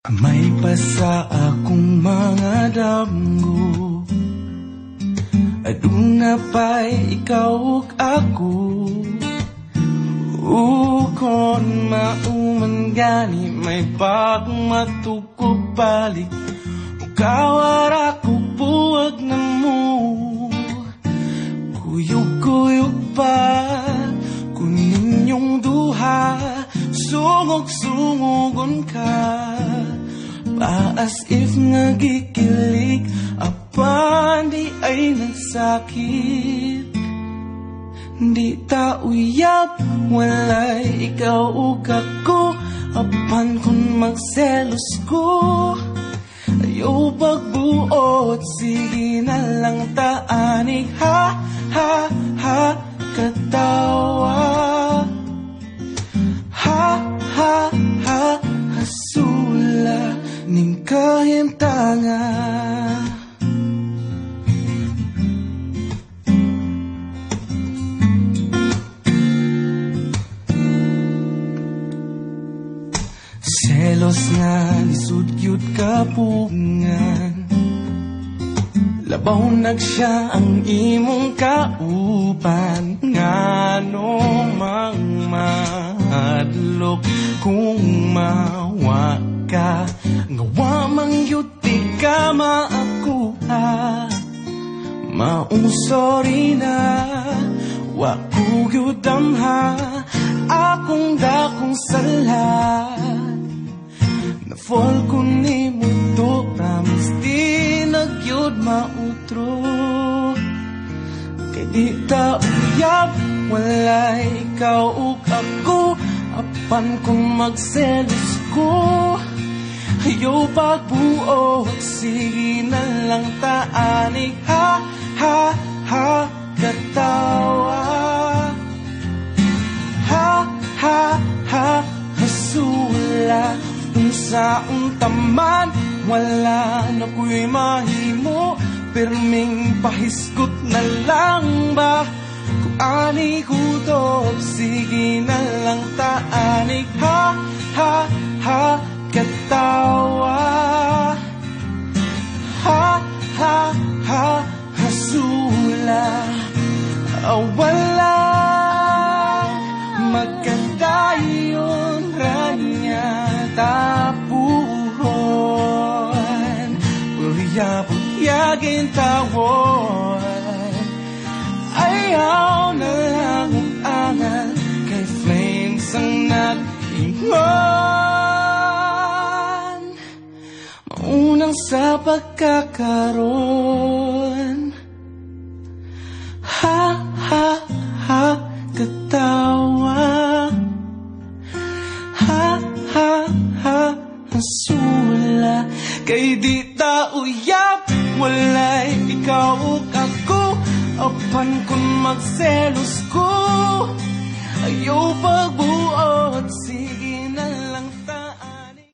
May pasa akong mga damgo, aduna pa'y ikaw ug ako. Ukon mauman gani may pagmatukog balik, ukawar ako buwag na mo. Kuyog-kuyog pa kunin yung duha, sungog-sungogon ka pa as if nagikilig, apan di ay nagsakit. Di ta uyab, walay ikaw ug ako, apan kung magselos ko, ayaw pagbuot, sige na lang taanig. Ha, ha, ha, katawa. Ha, ha, ha, hasula ning kahimtanga. Selos nga nisudyod kapungan, labaw nagsya ang imong kauban. Ngano mang mahadlok kung mawa ka, ngawa mang yuti ka maakuha. Maong sorry na wa ko gyudamha, akong dakong sala. Na-fall ko ni mo to, promise di nagyod mautro. Kay di ta uyab, walay ikaw ug ako, apan kung magselos ko, ayaw pagbuot, sige na lang taanig. Ha, ha, ha, katawa. Ha, ha, ha, hasula. Unsaong taman, wala na ko'y mahimo, perming pahiskot na lang ba? Kung ani hudog, sige na lang taanig. Ha, ha, ha, katawa. Ha, ha, ha, hasula. Wala magkadayon ranya tapuhon, puyag-puyagin tawon. Ayaw na lang angal, kay flames ang nag-ingon. Maunang sa pagkakaroon. Ha, ha, ha, katawa. Ha, ha, ha, hasula. Kay di ta uyab, walay ikaw ug ako, apan kung magselos ko, ayaw pagbuot, sige